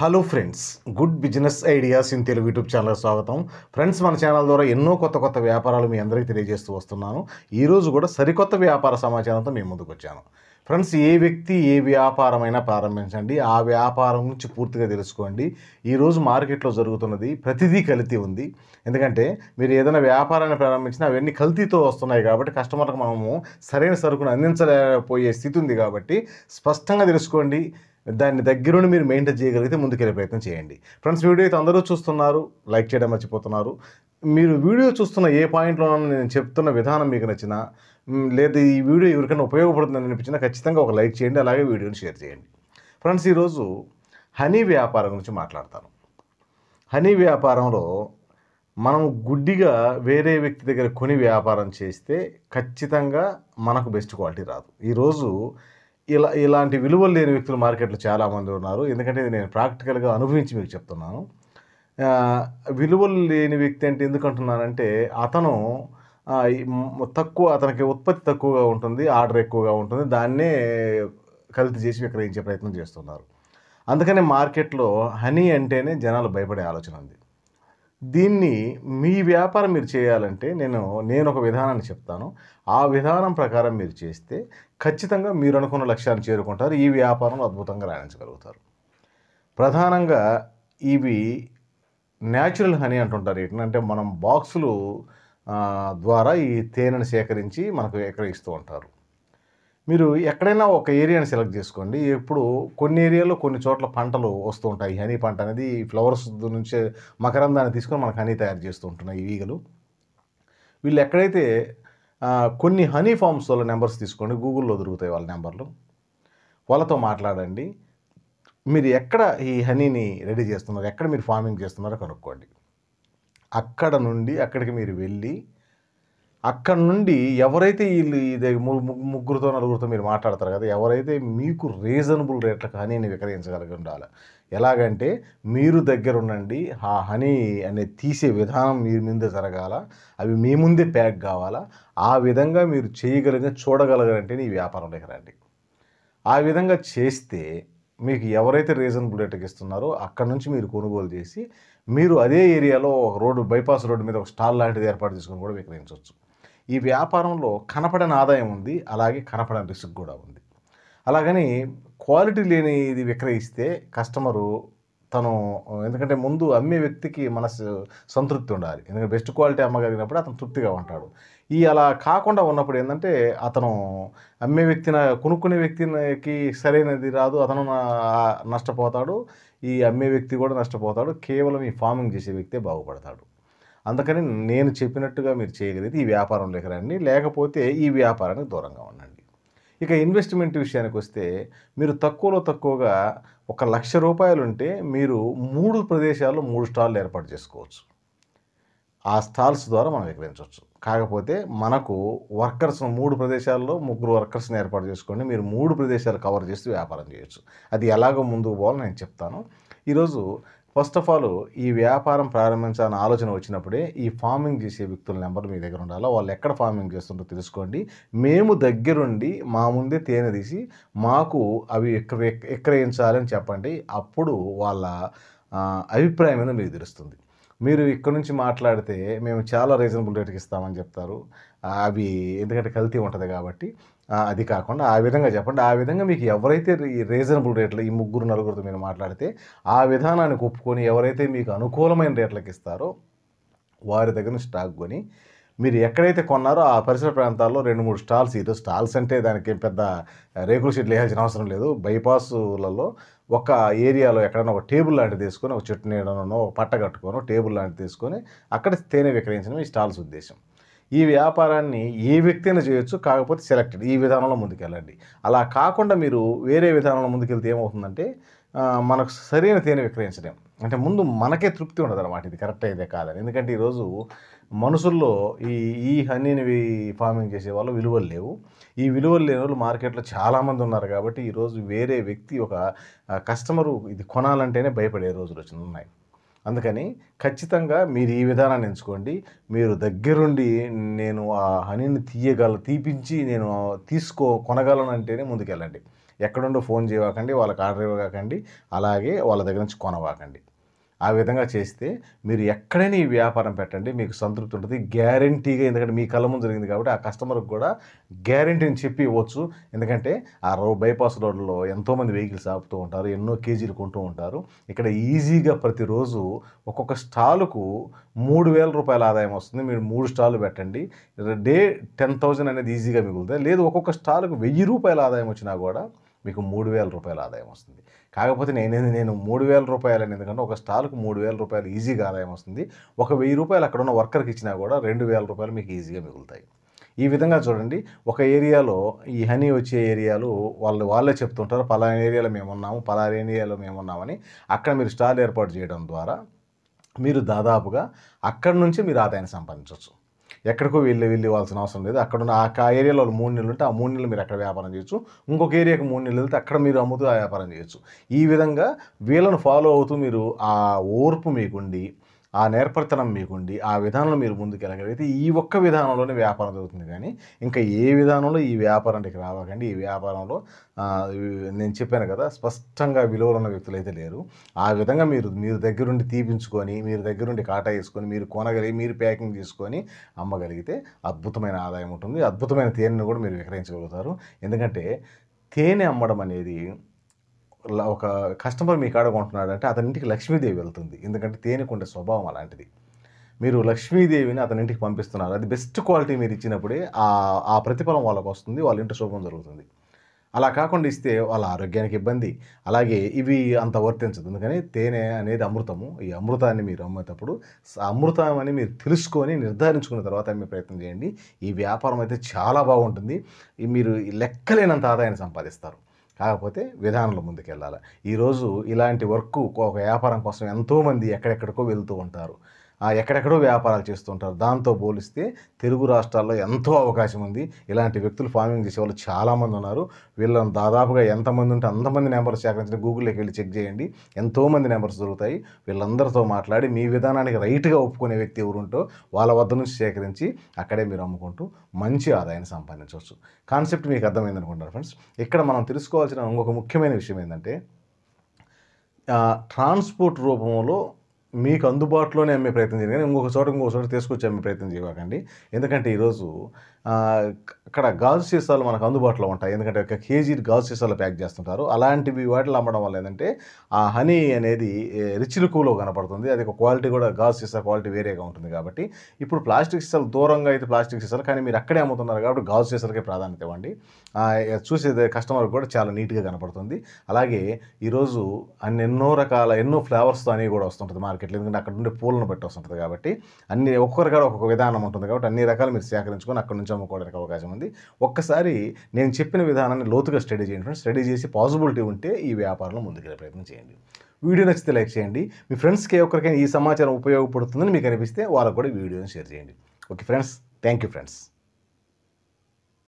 Hello friends, good business ideas in Telugu YouTube ఛానల్కి స్వాగతం. Friends, మన ఛానల్ ద్వారా ఎన్నో కొత్త వ్యాపారాలు మీ అందరికీ తెలియజేస్తూ వస్తున్నాను. ఈరోజు కూడా సరికొత్త వ్యాపార సమాచారంతో మీ ముందుకు వచ్చాను. ఫ్రెండ్స్, ఏ వ్యక్తి ఏ వ్యాపారమైనా ప్రారంభించండి, ఆ వ్యాపారం నుంచి పూర్తిగా తెలుసుకోండి. ఈరోజు మార్కెట్లో జరుగుతున్నది ప్రతిదీ కల్తీ ఉంది. ఎందుకంటే మీరు ఏదైనా వ్యాపారాన్ని ప్రారంభించినా అవన్నీ కల్తీతో వస్తున్నాయి కాబట్టి కస్టమర్లకు మనము సరైన సరుకును అందించలేకపోయే స్థితి ఉంది. కాబట్టి స్పష్టంగా తెలుసుకోండి. దాన్ని దగ్గరుండి మీరు మెయింటైన్ చేయగలిగితే ముందుకెళ్ళే ప్రయత్నం చేయండి. ఫ్రెండ్స్, వీడియో అయితే అందరూ చూస్తున్నారు, లైక్ చేయడం మర్చిపోతున్నారు. మీరు వీడియో చూస్తున్న ఏ పాయింట్లోనూ నేను చెప్తున్న విధానం మీకు నచ్చినా, లేదా ఈ వీడియో ఎవరికైనా ఉపయోగపడుతుందని అనిపించినా ఖచ్చితంగా ఒక లైక్ చేయండి, అలాగే వీడియోని షేర్ చేయండి. ఫ్రెండ్స్, ఈరోజు హనీ వ్యాపారం గురించి మాట్లాడతాను. హనీ వ్యాపారంలో మనం గుడ్డిగా వేరే వ్యక్తి దగ్గర కొని వ్యాపారం చేస్తే ఖచ్చితంగా మనకు బెస్ట్ క్వాలిటీ రాదు. ఈరోజు ఇలాంటి విలువలు లేని వ్యక్తులు మార్కెట్లో చాలామంది ఉన్నారు. ఎందుకంటే ఇది నేను ప్రాక్టికల్గా అనుభవించి మీకు చెప్తున్నాను. విలువలు లేని వ్యక్తి అంటే ఎందుకు అంటున్నానంటే, అతను అతనికి ఉత్పత్తి తక్కువగా ఉంటుంది, ఆర్డర్ ఎక్కువగా ఉంటుంది, దాన్నే కల్తీ చేసి విక్రయించే ప్రయత్నం చేస్తున్నారు. అందుకనే మార్కెట్లో హనీ అంటేనే జనాలు భయపడే ఆలోచన ఉంది. దీన్ని మీ వ్యాపారం మీరు చేయాలంటే నేను ఒక విధానాన్ని చెప్తాను. ఆ విధానం ప్రకారం మీరు చేస్తే ఖచ్చితంగా మీరు అనుకున్న లక్ష్యాన్ని చేరుకుంటారు. ఈ వ్యాపారంలో అద్భుతంగా రాణించగలుగుతారు. ప్రధానంగా ఇవి న్యాచురల్ హనీ అంటుంటారు. ఏంటంటే మనం బాక్సులు ద్వారా ఈ తేనెను సేకరించి మనకు విక్రయిస్తూ ఉంటారు. మీరు ఎక్కడైనా ఒక ఏరియాని సెలెక్ట్ చేసుకోండి. ఇప్పుడు కొన్ని ఏరియాలో కొన్ని చోట్ల పంటలు వస్తూ ఉంటాయి. హనీ పంట అనేది ఫ్లవర్స్ నుంచి మకరందాన్ని తీసుకొని మనకు హనీ తయారు చేస్తూ ఉంటున్నాయి ఈ ఈగలు. వీళ్ళు ఎక్కడైతే కొన్ని హనీ ఫార్మ్స్ వాళ్ళ నెంబర్స్ తీసుకోండి, గూగుల్లో దొరుకుతాయి వాళ్ళ నెంబర్లు. వాళ్ళతో మాట్లాడండి. మీరు ఎక్కడ ఈ హనీని రెడీ చేస్తున్నారు, ఎక్కడ మీరు ఫార్మింగ్ చేస్తున్నారో కనుక్కోండి. అక్కడ నుండి అక్కడికి మీరు వెళ్ళి అక్కడ నుండి ఎవరైతే వీళ్ళు ఇది ముగ్గురితో నలుగురితో మీరు మాట్లాడతారు కదా, ఎవరైతే మీకు రీజనబుల్ రేట్లకు హనీని విక్రయించగలిగి ఉండాలి. ఎలాగంటే మీరు దగ్గర ఉండండి, ఆ హనీ అనేది తీసే విధానం మీ ముందే జరగాల, అవి మీ ముందే ప్యాక్ కావాలా. ఆ విధంగా మీరు చూడగలగంటేనే ఈ వ్యాపారంలోకి రండి. ఆ విధంగా చేస్తే మీకు ఎవరైతే రీజనబుల్ రేట్కి ఇస్తున్నారో అక్కడ నుంచి మీరు కొనుగోలు చేసి మీరు అదే ఏరియాలో ఒక బైపాస్ రోడ్డు మీద ఒక స్టాల్ లాంటిది ఏర్పాటు చేసుకొని కూడా విక్రయించవచ్చు. ఈ వ్యాపారంలో కనపడని ఆదాయం ఉంది, అలాగే కనపడని రిస్క్ కూడా ఉంది. అలాగని క్వాలిటీ లేనిది విక్రయిస్తే కస్టమరు ఎందుకంటే ముందు అమ్మే వ్యక్తికి సంతృప్తి ఉండాలి. ఎందుకంటే బెస్ట్ క్వాలిటీ అమ్మగలిగినప్పుడు అతను తృప్తిగా ఉంటాడు. అలా కాకుండా ఉన్నప్పుడు ఏంటంటే అతను కొనుక్కునే వ్యక్తికి సరైనది రాదు, అతను నష్టపోతాడు, ఈ అమ్మే వ్యక్తి కూడా నష్టపోతాడు. కేవలం ఈ ఫార్మింగ్ చేసే వ్యక్తే బాగుపడతాడు. అందుకని నేను చెప్పినట్టుగా మీరు చేయగలిగితే ఈ వ్యాపారంలోకి రండి, లేకపోతే ఈ వ్యాపారానికి దూరంగా ఉండండి. ఇక ఇన్వెస్ట్మెంట్ విషయానికి వస్తే మీరు తక్కువగా ₹1,00,000 ఉంటే మీరు 3 ప్రదేశాల్లో 3 స్టాళ్ళు ఏర్పాటు చేసుకోవచ్చు. ఆ స్టాల్స్ ద్వారా మనం విక్రయించవచ్చు. కాకపోతే మనకు 3 ప్రదేశాల్లో 3 వర్కర్స్ని ఏర్పాటు చేసుకోండి. మీరు 3 ప్రదేశాలు కవర్ చేస్తూ వ్యాపారం చేయొచ్చు. అది ఎలాగో ముందుకు పోవాలో నేను చెప్తాను. ఈరోజు ఫస్ట్ ఆఫ్ ఆల్ ఈ వ్యాపారం ప్రారంభించాలని ఆలోచన వచ్చినప్పుడే ఈ ఫార్మింగ్ చేసే వ్యక్తుల నెంబర్ మీ దగ్గర ఉండాలి. వాళ్ళు ఎక్కడ ఫార్మింగ్ చేస్తుందో తెలుసుకోండి. మేము దగ్గరుండి మా ముందే తేనె తీసి మాకు అవి విక్రయించాలని చెప్పండి. అప్పుడు వాళ్ళ అభిప్రాయం మీద మీకు తెలుస్తుంది. మీరు ఇక్కడ నుంచి మాట్లాడితే మేము చాలా రీజనబుల్ రేట్కి ఇస్తామని చెప్తారు. అవి ఎందుకంటే కల్తీ ఉంటుంది కాబట్టి అది కాకుండా ఆ విధంగా చెప్పండి. ఆ విధంగా మీకు ఎవరైతే ఈ రీజనబుల్ రేట్లు ఈ 3 నలుగురితో మీరు మాట్లాడితే ఆ విధానానికి ఒప్పుకొని ఎవరైతే మీకు అనుకూలమైన రేట్లకు ఇస్తారో వారి దగ్గర నుంచి స్టాక్ కొని మీరు ఎక్కడైతే కొన్నారో ఆ పరిసర ప్రాంతాల్లో 2-3 స్టాల్స్, ఈరోజు స్టాల్స్ అంటే దానికి పెద్ద రేకుల షెడ్లు వేయాల్సిన అవసరం లేదు. బైపాసులలో ఒక ఏరియాలో ఎక్కడైనా ఒక టేబుల్ లాంటిది తీసుకొని, ఒక చెట్టు నీడనో ఒక పట్ట కట్టుకొని టేబుల్ లాంటిది తీసుకొని అక్కడ తేనె విక్రయించడం ఈ స్టాల్స్ ఉద్దేశం. ఈ వ్యాపారాన్ని ఏ వ్యక్తి అయినా చేయొచ్చు, కాకపోతే సెలెక్టెడ్ ఈ విధానంలో ముందుకెళ్ళండి. అలా కాకుండా మీరు వేరే విధానంలో ముందుకెళ్తే ఏమవుతుందంటే మనకు సరైన తేనె విక్రయించలేం. అంటే ముందు మనకే తృప్తి ఉండదు అన్నమాట, ఇది కరెక్ట్ అయితే కాదని. ఎందుకంటే ఈరోజు మనుషుల్లో ఈ హనీని ఫార్మింగ్ చేసే వాళ్ళు విలువలు లేవు. ఈ విలువలు లేని వాళ్ళు మార్కెట్లో చాలామంది ఉన్నారు. కాబట్టి ఈరోజు వేరే వ్యక్తి ఒక కస్టమరు ఇది కొనాలంటేనే భయపడే రోజులు ఉన్నాయి. అందుకని ఖచ్చితంగా మీరు ఈ విధానాన్ని ఎంచుకోండి. మీరు దగ్గరుండి నేను ఆ హనీని తీపించి నేను కొనగలనంటేనే ముందుకెళ్ళండి. ఎక్కడుండో ఫోన్ చేయవాకండి, వాళ్ళకి ఆర్డర్ ఇవ్వకండి, అలాగే వాళ్ళ దగ్గర నుంచి కొనవాకండి. ఆ విధంగా చేస్తే మీరు ఎక్కడైనా ఈ వ్యాపారం పెట్టండి, మీకు సంతృప్తి ఉంటుంది గ్యారంటీగా. ఎందుకంటే మీ కళ్ళ ముందు జరిగింది కాబట్టి ఆ కస్టమర్కి కూడా గ్యారంటీని చెప్పి ఇవ్వచ్చు. ఎందుకంటే ఆ బైపాస్ రోడ్లో ఎంతోమంది వెహికల్స్ ఆపుతూ ఉంటారు, ఎన్నో కేజీలు కొంటూ ఉంటారు. ఇక్కడ ఈజీగా ప్రతిరోజు ఒక్కొక్క స్టాలుకు 3,000 రూపాయల ఆదాయం వస్తుంది. మీరు 3 స్టాళ్ళు పెట్టండి, డే 10,000 అనేది ఈజీగా మిగులుతుంది. లేదు ఒక్కొక్క స్టాలుకు 1,000 రూపాయల ఆదాయం వచ్చినా కూడా మీకు 3,000 రూపాయల ఆదాయం వస్తుంది. కాకపోతే నేను 3,000 రూపాయలని, ఎందుకంటే ఒక స్టాల్కు 3,000 రూపాయలు ఈజీగా ఆదాయం వస్తుంది. ఒక 1,000 రూపాయలు అక్కడ ఉన్న వర్కర్కి ఇచ్చినా కూడా 2,000 రూపాయలు మీకు ఈజీగా మిగులుతాయి. ఈ విధంగా చూడండి, ఒక ఏరియాలో ఈ హనీ వచ్చే ఏరియాలు వాళ్ళే చెప్తుంటారు, పలానా ఏరియాలో మేమున్నాము, పలానా ఏరియాలో మేమున్నామని. అక్కడ మీరు స్టాల్ ఏర్పాటు చేయడం ద్వారా మీరు దాదాపుగా అక్కడి నుంచి మీరు ఆదాయాన్ని సంపాదించవచ్చు. ఎక్కడికో వెళ్ళివ్వాల్సిన అవసరం లేదు. అక్కడున్న ఆ ఏరియాలో 3 నెలలు ఉంటే ఆ 3 నెలలు మీరు అక్కడ వ్యాపారం చేయొచ్చు. ఇంకొక ఏరియాకి 3 నెలలు వెళ్తే అక్కడ మీరు అమ్ముతూ ఆ వ్యాపారం చేయొచ్చు. ఈ విధంగా వీళ్ళను ఫాలో అవుతూ మీరు ఆ ఓర్పు మీకుండి, ఆ నేర్పరితనం మీకుండి, ఆ విధానంలో మీరు ముందుకెళ్ళగలిగితే ఈ ఒక్క విధానంలోనే వ్యాపారం జరుగుతుంది. కానీ ఇంకా ఏ విధానంలో ఈ వ్యాపారానికి రావకండి. ఈ వ్యాపారంలో నేను చెప్పాను కదా, స్పష్టంగా విలువలు ఉన్న వ్యక్తులు అయితే లేరు. ఆ విధంగా మీరు దగ్గరుండి తీపించుకొని, మీరు దగ్గరుండి కాటా వేసుకొని, మీరు కొనగలిగి, మీరు ప్యాకింగ్ చేసుకొని అమ్మగలిగితే అద్భుతమైన ఆదాయం ఉంటుంది. అద్భుతమైన తేనెను కూడా మీరు విక్రయించగలుగుతారు. ఎందుకంటే తేనె అమ్మడం అనేది ఒక కస్టమర్ మీ కాడ కొంటున్నాడంటే అతనింటికి లక్ష్మీదేవి వెళ్తుంది. ఎందుకంటే తేనెకుండే స్వభావం అలాంటిది. మీరు లక్ష్మీదేవిని అతనింటికి పంపిస్తున్నారు. అది బెస్ట్ క్వాలిటీ మీరు ఇచ్చినప్పుడే ఆ ప్రతిఫలం వాళ్ళకు వస్తుంది, వాళ్ళ ఇంటి శుభం జరుగుతుంది. అలా కాకుండా ఇస్తే వాళ్ళ ఆరోగ్యానికి ఇబ్బంది. అలాగే ఇవి అంత వర్తించదు. అందుకని తేనె అనేది అమృతము. ఈ అమృతాన్ని మీరు అమ్మేటప్పుడు అమృతం అని మీరు తెలుసుకొని నిర్ధారించుకున్న తర్వాత అమ్మే ప్రయత్నం చేయండి. ఈ వ్యాపారం అయితే చాలా బాగుంటుంది. మీరు లెక్కలేనంత ఆదాయాన్ని సంపాదిస్తారు. కాకపోతే విధానంలో ముందుకెళ్ళాలి. ఈరోజు ఇలాంటి ఒక వ్యాపారం కోసం ఎంతోమంది ఎక్కడెక్కడికో వెళ్తూ ఉంటారు, ఎక్కడెక్కడో వ్యాపారాలు చేస్తుంటారు. దాంతో పోలిస్తే తెలుగు రాష్ట్రాల్లో ఎంతో అవకాశం ఉంది. ఇలాంటి వ్యక్తులు ఫార్మింగ్ చేసేవాళ్ళు చాలామంది ఉన్నారు. వీళ్ళని దాదాపుగా ఎంతమంది ఉంటే అంతమంది నెంబర్స్ సేకరించిన గూగుల్లోకి వెళ్ళి చెక్ చేయండి, ఎంతోమంది నెంబర్స్ దొరుకుతాయి. వీళ్ళందరితో మాట్లాడి మీ విధానానికి రైట్గా ఒప్పుకునే వ్యక్తి ఎవరుంటో వాళ్ళ వద్ద నుంచి సేకరించి అక్కడే మీరు అమ్ముకుంటూ మంచి ఆదాయాన్ని సంపాదించవచ్చు. కాన్సెప్ట్ మీకు అర్థమైంది అనుకుంటారు ఫ్రెండ్స్. ఇక్కడ మనం తెలుసుకోవాల్సిన ఇంకొక ముఖ్యమైన విషయం ఏంటంటే, ట్రాన్స్పోర్ట్ రూపంలో మీకు అందుబాటులోనే అమ్మే ప్రయత్నం చేయండి, కానీ ఇంకొక చోట తీసుకొచ్చి అమ్మే ప్రయత్నం చేయకండి. ఎందుకంటే ఈరోజు అక్కడ గాజు సీసాలు మనకు అందుబాటులో ఉంటాయి. ఎందుకంటే ఒక కేజీ గాజు సీసాలు ప్యాక్ చేస్తుంటారు. అలాంటివి వాటిలో అమ్మడం వల్ల ఏంటంటే ఆ హనీ అనేది రిచ్ లుక్లో కనపడుతుంది. అది ఒక క్వాలిటీ కూడా, గాజు సీసా క్వాలిటీ వేరేగా ఉంటుంది. కాబట్టి ఇప్పుడు ప్లాస్టిక్ సీసాలు దూరంగా అయితే ప్లాస్టిక్ సీసాలు, కానీ మీరు అక్కడే అమ్ముతున్నారు కాబట్టి గాజు సీసాలకే ప్రాధాన్యత ఇవ్వండి. చూసే కస్టమర్ కూడా చాలా నీట్గా కనపడుతుంది. అలాగే ఈరోజు ఎన్నో ఫ్లేవర్స్తో అనేవి కూడా వస్తుంటుంది మార్కెట్లో. ఎందుకంటే అక్కడ నుండి పూలను బట్టి వస్తుంటుంది కాబట్టి ఒక్కొక్కరికాడ ఒక్కొక్క విధానం ఉంటుంది. కాబట్టి అన్ని రకాలు మీరు సేకరించుకొని అక్కడ నుంచి అమ్ముకోవడానికి అవకాశం ఉంది. ఒక్కసారి నేను చెప్పిన విధానాన్ని లోతుగా స్టడీ చేయండి ఫ్రెండ్స్. స్టడీ చేసి పాసిబిలిటీ ఉంటే ఈ వ్యాపారంలో ముందుకెళ్ళే ప్రయత్నం చేయండి. వీడియో నచ్చితే లైక్ చేయండి. మీ ఫ్రెండ్స్కి ఒక్కరికైనా ఈ సమాచారం ఉపయోగపడుతుందని మీకు అనిపిస్తే వాళ్ళకు కూడా వీడియోని షేర్ చేయండి. Okay friends, thank you friends.